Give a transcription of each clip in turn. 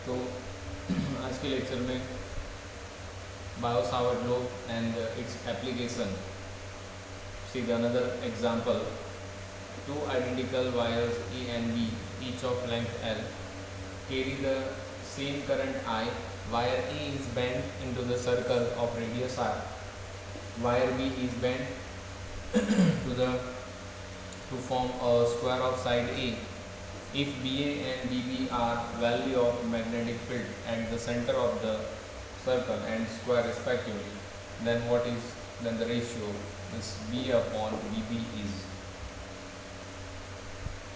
तो आज के लेक्चर में Biot-Savart law and its application. See the another example. Two identical wires A and B, each of length L, carry the same current I. Wire A is bent into the circle of radius R. Wire B is bent to form a square of side A. If BA and BB are value of magnetic field at the center of the circle and square respectively, then the ratio is B upon BB is.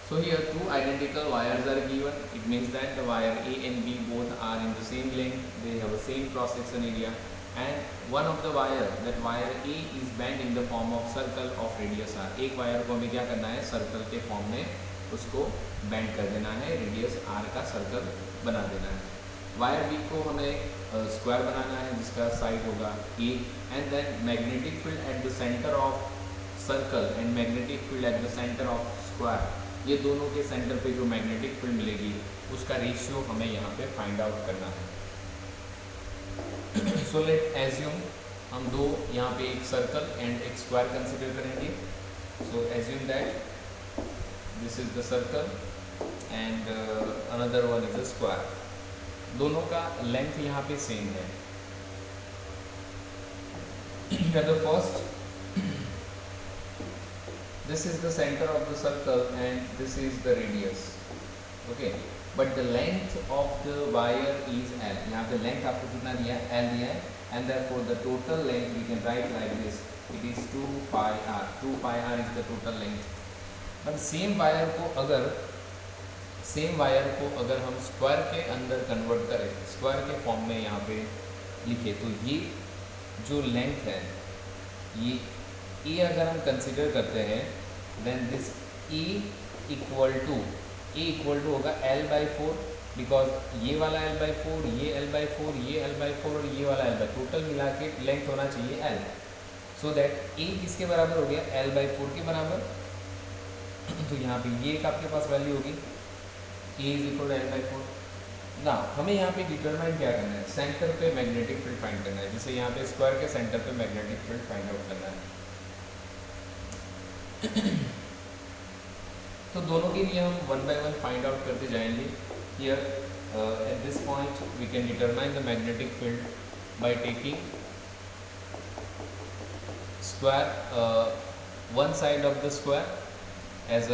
So here two identical wires are given. It means that the wire A and B both are in the same length, they have the same cross section area, and one of the wire, that wire A is bent in the form of circle of radius R. एक wire को हमें क्या करना है, circle के form में उसको bend कर देना है, रेडियस R का सर्कल बना देना है. वायर B को हमें स्क्वायर बनाना है जिसका साइड होगा A, and then magnetic field at the centre of circle and magnetic field at the centre of square, ये दोनों के सेंटर पे जो मैग्नेटिक फील्ड मिलेगी उसका रेशियो हमें यहाँ पे फाइंड आउट करना है. सो लेट एज्यूम हम दो यहाँ पे एक सर्कल एंड एक स्क्वायर कंसिडर करेंगे. So assume that this is the circle and another one is the square. दोनों का लेंथ यहाँ पे सेम है. The first, this is the center of the circle and this is the radius, okay, but the length of the wire is L. यहाँ पे length आपको कितना दिया है, L दिया है, and therefore the total length we can write like this, it is 2 pi r. 2 pi r is the total length. but same wire को अगर हम स्क्वायर के अंदर कन्वर्ट करें, स्क्वायर के फॉर्म में यहाँ पे लिखे, तो ये जो लेंथ है ये अगर हम कंसिडर करते हैं, then this E equal to होगा L/4, बिकॉज ये वाला L/4, ये L/4, ये L/4 और ये वाला L/4, टोटल मिला के लेंथ होना चाहिए L. सो दैट A किसके बराबर हो गया, L/4 के बराबर. तो यहाँ पे ये एक आपके पास वैल्यू होगी, A is equal to L/4. ना हमें यहाँ पे डिटरमाइन क्या करना है, सेंटर पे मैग्नेटिक फील्ड फाइंड करना है. जैसे यहाँ पे स्क्वायर के सेंटर पे मैग्नेटिक फील्ड फाइंड आउट करना है. तो दोनों के लिए हम one by one find out करते जाएंगे. Here at this point we can determine the magnetic field by taking square, one side of the square as a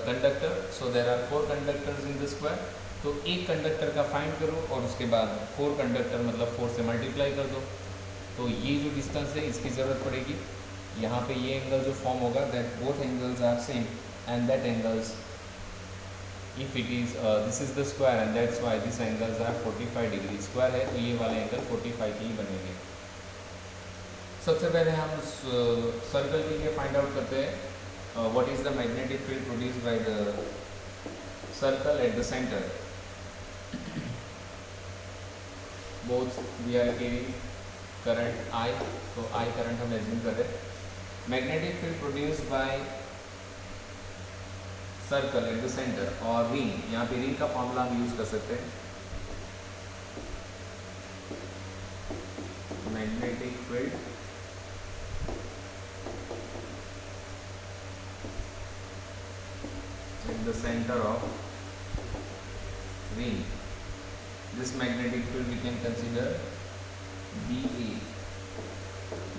conductor. So there are 4 conductors in the square. तो एक conductor का find करो और उसके बाद 4 conductor मतलब 4 से multiply कर दो. तो ये जो डिस्टेंस है इसकी ज़रूरत पड़ेगी. यहाँ पे ये एंगल जो फॉर्म होगा, that both angles are same and that angles, if it is this is the square and that's why this angles are 45 degree. Square है तो ये वाले एंगल 45 के ही बनेंगे. सबसे पहले हम सर्कल के लिए फाइंड आउट करते हैं what is the magnetic field produced by the circle at the centre. Both we are carrying current I, तो I करंट हम एज्यूम कर रहे हैं. Magnetic field produced by circle at the centre और ring, यहाँ पे रिंग का formula हम यूज कर सकते हैं. Magnetic field at the centre of ring. This magnetic field we can consider BA.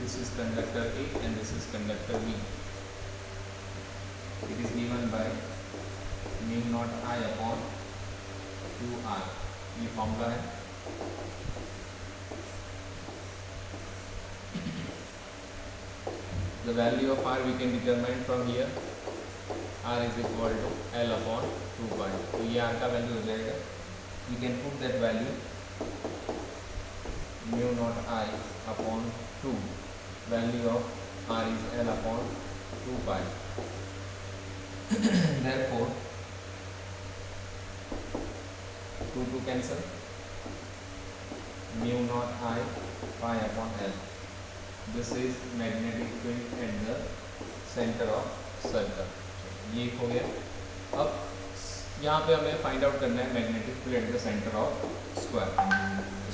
This is conductor A and this is conductor B. It is given by mu naught I upon 2R. ये formula है. The value of R we can determine from here. R is equal to L upon 2 pi. तो ये R का value हो जाएगा. We can put that value mu naught I upon 2. Value of R is L upon 2 pi. Therefore 2 cancel, mu naught I pi upon L. This is magnetic field at the center of circle. ये हो गया. अब यहाँ पे हमें find out करना है magnetic field at the centre of square.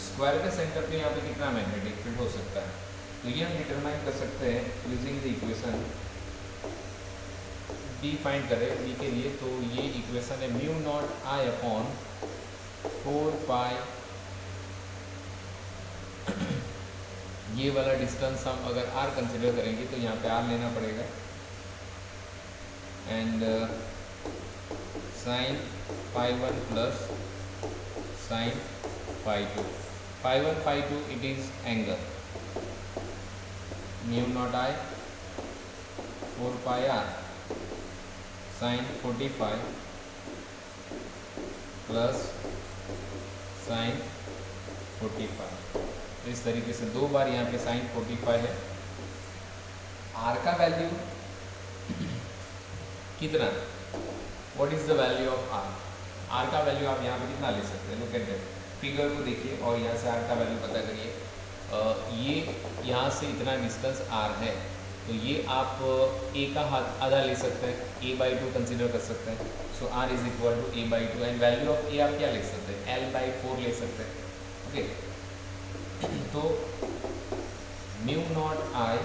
Square के सेंटर पे यहाँ पे कितना मैग्नेटिक फील्ड हो सकता है, तो ये हम डिटरमाइन कर सकते हैं using the equation D find करें डी के लिए। तो ये इक्वेशन है म्यू नॉट आई अपॉन 4 पाई, ये वाला डिस्टेंस हम अगर r कंसिडर करेंगे तो यहाँ पे r लेना पड़ेगा, and sine pi 1 plus sine pi 2, pi 1 pi 2 it is angle, mu not I 4 pi r sine 45 plus sine 45। तो इस तरीके से दो बार यहाँ पे साइन 45 है। r का वैल्यू कितना, what is the value of r, r का वैल्यू आप यहाँ पे कितना ले सकते हैं, लुक एट दैट फिगर को देखिए और यहाँ से r का वैल्यू पता करिए। ये यहाँ से इतना डिस्टेंस r है, तो ये आप a का हाथ आधा ले सकते हैं, a/2 कंसिडर कर सकते हैं। So r is equal to a/2 and value of a आप क्या लिख सकते हैं, l/4 ले सकते हैं। ओके, तो म्यू नॉट आई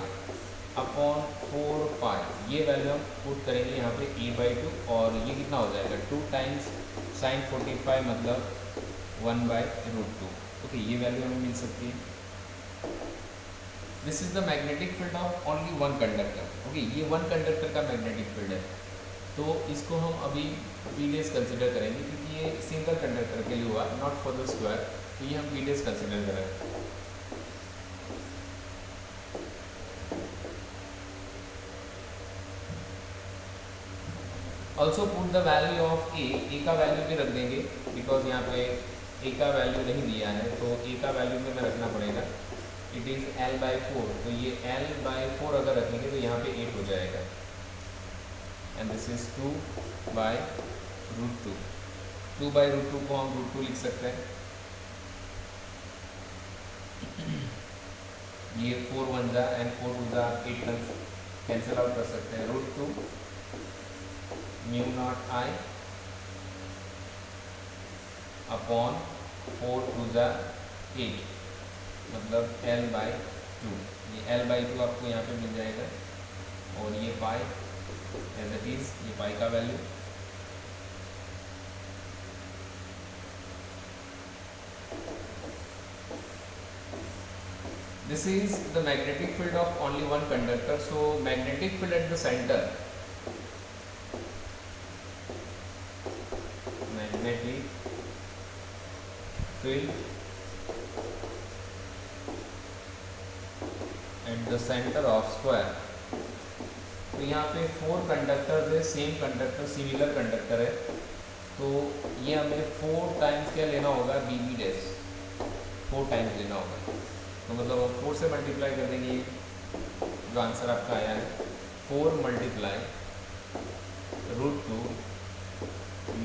अपॉन 4 पाई, ये वैल्यू हम पुट करेंगे यहाँ पे a/2 और ये कितना हो जाएगा 2 टाइम्स साइन 45 मतलब 1/√2। ओके, ये वैल्यू हमें मिल सकती है। This is the magnetic field of only one conductor. Okay, ये वन कंडक्टर का मैग्नेटिक फील्ड है, तो इसको हम अभी पीडीएस कंसिडर करेंगे क्योंकि ये सिंगल कंडक्टर के लिए हुआ, नॉट फॉर द स्क्वायर, तो ये हम पीडीएस कंसिडर करेंगे। Also put the value of A का वैल्यू भी रख देंगे बिकॉज यहाँ पे ए का वैल्यू नहीं दिया है, तो ए का वैल्यू में रखना पड़ेगा, इट इज़ l/4, तो ये l/4 अगर रखेंगे तो यहाँ पे 8 हो जाएगा, एंड दिस इज 2/√2। 2/√2 को हम √2 लिख सकते हैं, ये 4 1 जा एंड 4 2 जा 8 कैंसिल आउट कर सकते हैं। √2 म्यू नॉट आई अपॉन 4 2 जा 8 मतलब l/2, ये l/2 आपको यहाँ पे मिल जाएगा और ये पाई एज इट इज़, ये पाई का value. This is the magnetic field of only one conductor. So magnetic field at the center, magnetic field at the center of square। तो यहाँ पे 4 कंडक्टर है, सेम कंडक्टर, सिमिलर कंडक्टर है, तो ये हमें 4 टाइम्स क्या लेना होगा, BB डैश 4 टाइम्स लेना होगा, तो मतलब हम 4 से मल्टीप्लाई कर देंगे, जो आंसर आपका आया है 4 multiply √2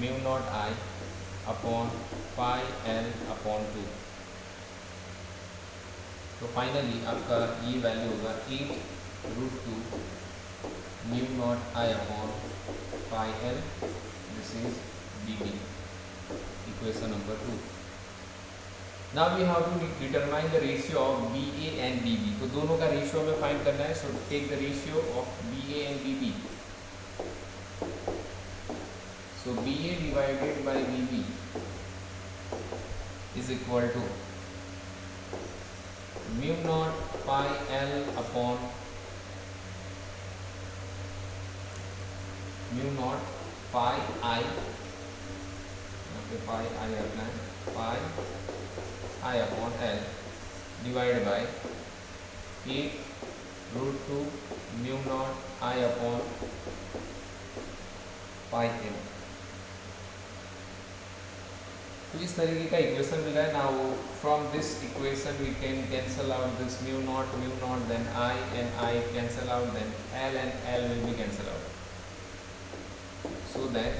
mu not I upon pi l upon 2। तो फाइनली आपका ये वैल्यू होगा 8√2 mu not I upon pi l, this is BB, equation number 2। Now we have to determine the ratio of BA and BB। तो दोनों का ratio हमें find करना है, so take the ratio of BA and BB। So BA divided by BB is equal to mu not pi l upon mu not pi I, यहाँ पे pi I रखना है, pi I upon l divide by 8√2 mu not I upon pi l। तो इस तरीके का equation मिल रहा है। Now from this equation we can cancel out this mu not, then I and I cancel out, then L and L will be cancel out, so that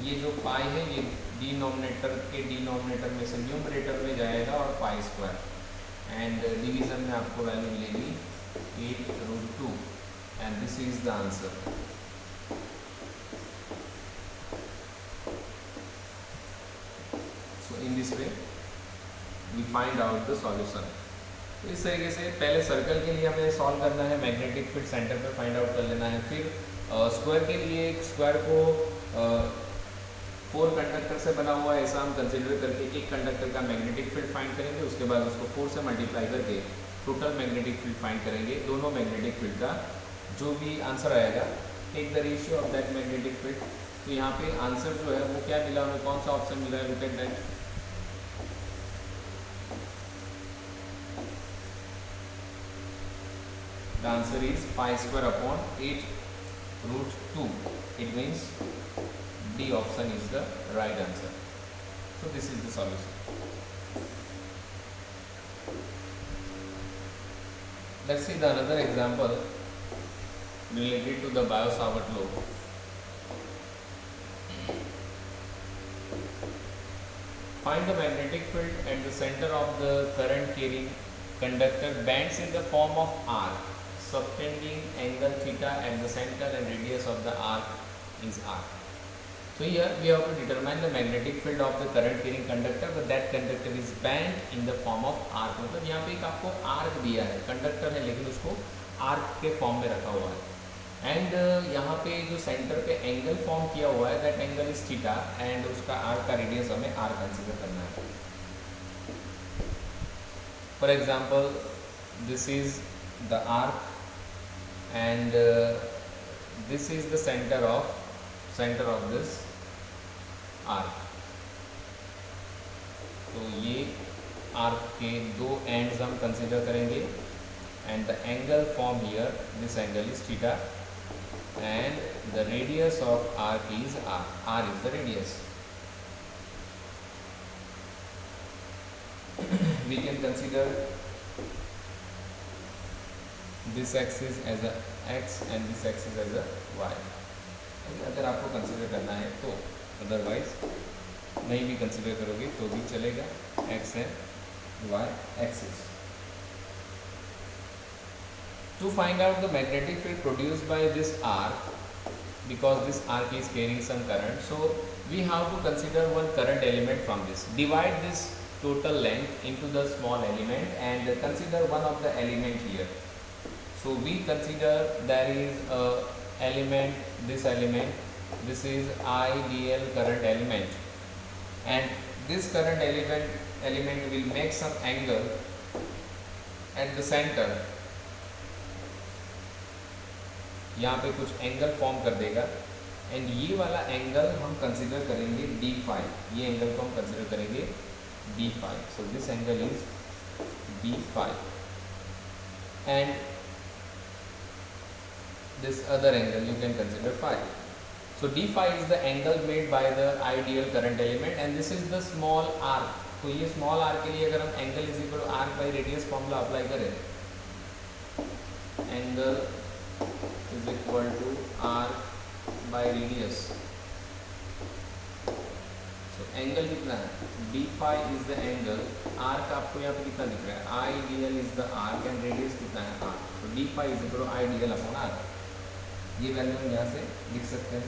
ये जो पाई है ये डिनोमिनेटर के डिनोमिनेटर में से न्यूमरेटर में जाएगा और पाई स्क्वायर, एंड डिवीजन में आपको वैल्यू मिलेगी 8√2, and this is the answer. In this way we find out the solution. तो इस तरीके से पहले सर्कल के लिए हमें सॉल्व करना है, मैग्नेटिक फील्ड सेंटर पे फाइंड आउट कर लेना है। फिर स्क्वायर के लिए एक स्क्वायर को 4 कंडक्टर से बना हुआ है ऐसा हम कंसिडर करके एक कंडक्टर का मैग्नेटिक फील्ड फाइंड करेंगे, उसके बाद उसको 4 से मल्टीप्लाई करके टोटल मैग्नेटिक फील्ड फाइंड करेंगे। दोनों मैग्नेटिक फील्ड का जो भी आंसर आएगा, take the ratio of that magnetic field. तो यहाँ पे आंसर जो है वो क्या मिला हमें, कौन सा ऑप्शन मिला है, look at that. The answer is pi square upon 8√2. It means D option is the right answer. So this is the solution. Let's see the another example related to the Biot-Savart law. Find the magnetic field at the center of the current carrying conductor bands in the form of arc subtending angle theta at the center and radius of the arc is r. So here we have to determine the magnetic field of the current carrying conductor, but that conductor is bent in the form of arc. मतलब यहाँ पे एक आपको arc दिया है, conductor है लेकिन उसको arc के फॉर्म में रखा हुआ है। एंड यहाँ पे जो सेंटर पे एंगल फॉर्म किया हुआ है, that angle is theta and उसका आर्क का रेडियस हमें r कंसीडर करना है। For example this is the arc and this is the center of this arc। तो ये arc के दो ends हम consider करेंगे and the angle form here, this angle is theta and the radius of arc is r is the radius। We can consider this axis as a x and this axis as a y। अगर आपको consider करना है तो, otherwise नहीं भी consider करोगे तो भी चलेगा, x and y axis। To find out the magnetic field produced by this arc, because this arc is carrying some current, so we have to consider one current element from this। Divide this total length into the small element and consider one of the element here। So we consider there is a element, this is ideal current element, and this current element will make some angle at the center। यहाँ पे कुछ angle form कर देगा and ये वाला angle हम consider करेंगे d5। ये एंगल को हम कंसिडर करेंगे d5। So this angle is d5 and this other angle you can consider phi। So d5 is the angle made by the ideal current element and this is the small arc। तो ये small arc के लिए अगर हम angle is equal to arc by radius formula apply करें, angle is equal to arc by radius। So angle कितना है, d5 is the angle, arc आपको यहाँ पे कितना दिख रहा है, ideal is the arc and radius कितना है r। तो d5 is equal to ideal upon arc। ये वैल्यू हम यहाँ से लिख सकते हैं।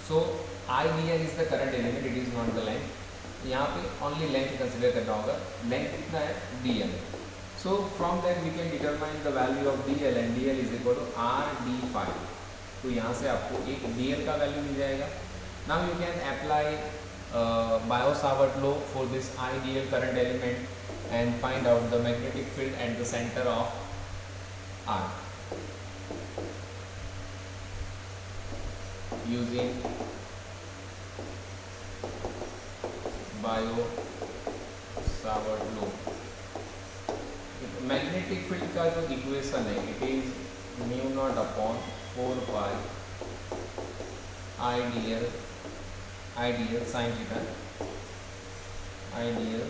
So ideal is the current element, it is not the length। यहाँ पे only length कंसिडर करना होगा, length कितना है dl। So from that we can determine the value of dl and dl is equal to r d5। तो यहाँ से आपको एक dl का वैल्यू मिल जाएगा। Now you can apply Biot-Savart law for this ideal current element and find out the magnetic field at the center of arc using Biot-Savart law। Magnetic field का जो equation है, it is mu not upon 4 pi ideal sine theta, ideal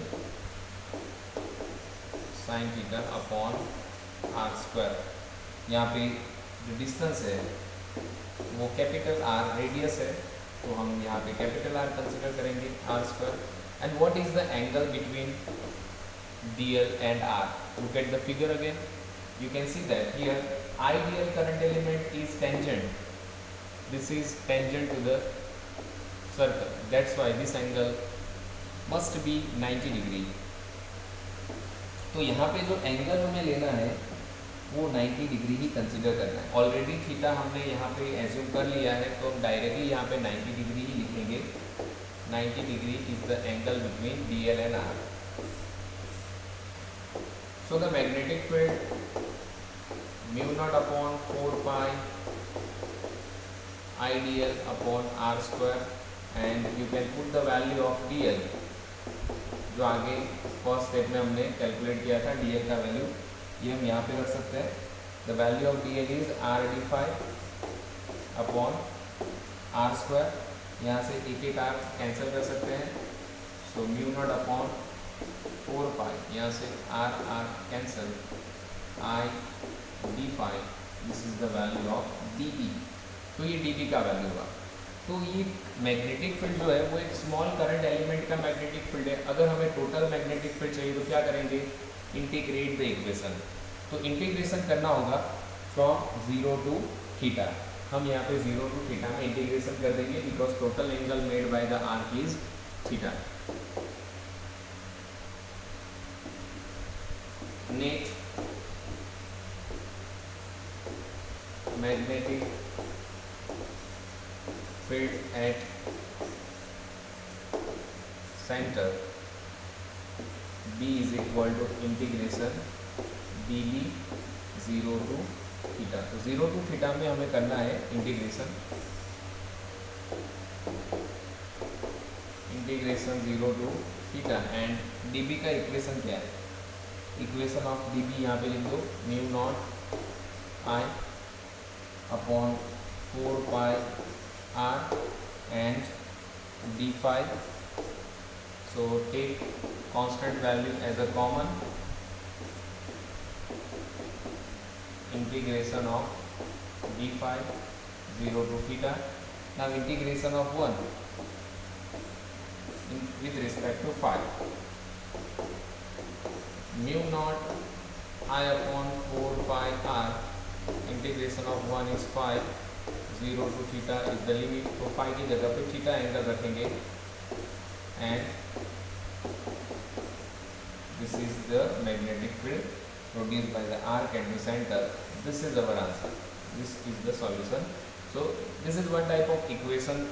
sine theta upon r square. यहाँ पे जो distance है वो capital R, radius है तो हम यहाँ पे कैपिटल आर कंसिडर करेंगे, r square. And what is the angle between dl and r? Look at the figure again, you can see that here ideal current element is tangent. This is tangent to the circle. That's why this angle must be 90 degree. तो यहाँ पे जो angle हमें लेना है वो 90 degree ही consider करना है. ऑलरेडी थीटा हमने यहाँ पे एज्यूम कर लिया है, तो हम डायरेक्टली यहाँ पे 90 डिग्री ही लिखेंगे. 90 degree is the angle between DL and R. So the magnetic field mu naught upon 4 pi IDL upon R square, and you can put the value of DL जो आगे फर्स्ट स्टेप में हमने calculate किया था. DL का value ये हम यहाँ पे रख सकते हैं. The value of DL is R d5 upon R square. यहाँ से एक एक R कैंसिल कर सकते हैं. सो म्यू नॉट अपॉन 4 पाई, यहाँ से R cancel, I d5. This is the value of dE. तो ये dB का वैल्यू हुआ. तो ये मैग्नेटिक फील्ड जो है वो एक स्मॉल करंट एलिमेंट का मैग्नेटिक फील्ड है. अगर हमें टोटल मैग्नेटिक फील्ड चाहिए तो क्या करेंगे, इंटीग्रेट द इक्वेशन. तो इंटीग्रेशन करना होगा फ्रॉम 0 टू थीटा. हम यहाँ पे 0 टू थीटा में इंटीग्रेशन कर देंगे because total angle made by the arc is theta. Net magnetic field at center B is equal to integration dB 0 to theta. तो 0 to theta में हमें करना है integration. Integration 0 to theta and dB का equation क्या है. Equation of dB यहाँ पे लिख दो, mu not I upon 4 pi R and d5. So take constant value as a common. Integration of d5 0 to theta. Now integration of 1 with respect to phi. Mu naught I upon 4 pi R. Integration of 1 is phi. 0 to theta is the limit. तो phi की जगह पे theta angle रखेंगे and this is the magnetic field produced by the arc at the center. This is our answer. This is the solution. So this is one type of equation.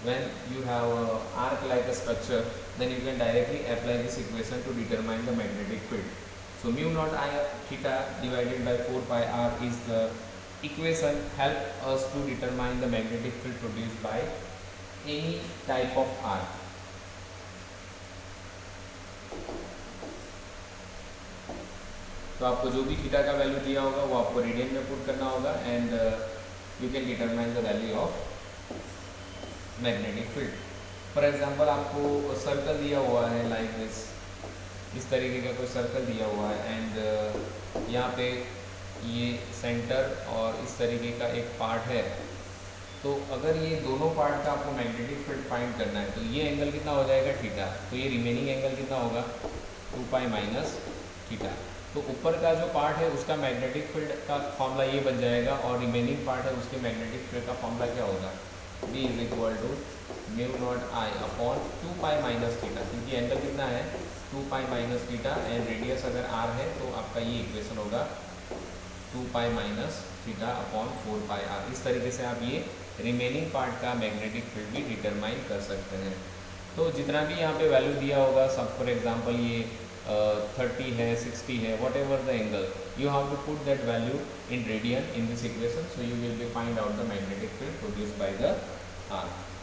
When you have a arc like a structure, then you can directly apply this equation to determine the magnetic field. So mu naught I theta divided by 4 pi R is the equation help us to determine the magnetic field produced by any type of arc. तो आपको जो भी theta का value दिया होगा वो आपको radian में पुट करना होगा and you can determine the value of magnetic field. For example आपको सर्कल दिया हुआ है लाइक दिस, इस तरीके का कोई सर्कल दिया हुआ है एंड यहाँ पे ये सेंटर और इस तरीके का एक पार्ट है. तो अगर ये दोनों पार्ट का आपको मैग्नेटिक फील्ड फाइंड करना है तो ये एंगल कितना हो जाएगा थीटा. तो ये रिमेनिंग एंगल कितना होगा 2 पाई माइनस थीटा. तो ऊपर का जो पार्ट है उसका मैग्नेटिक फील्ड का फॉर्मूला ये बन जाएगा और रिमेनिंग पार्ट है उसके मैग्नेटिक फील्ड का फॉर्मूला क्या होगा, B is equal to mu not I upon 2 pi minus theta. क्योंकि एंगल कितना है 2 pi minus theta and radius अगर R है तो आपका ये इक्वेशन होगा 2 pi minus theta upon 4 pi R. इस तरीके से आप ये रिमेनिंग पार्ट का मैग्नेटिक फील्ड भी डिटरमाइन कर सकते हैं. तो जितना भी यहाँ पे वैल्यू दिया होगा, सब फॉर एग्जांपल ये 30 है, 60 है, what ever the angle, you have to put that value in radian in this equation, so you will be find out the magnetic field produced by the arc.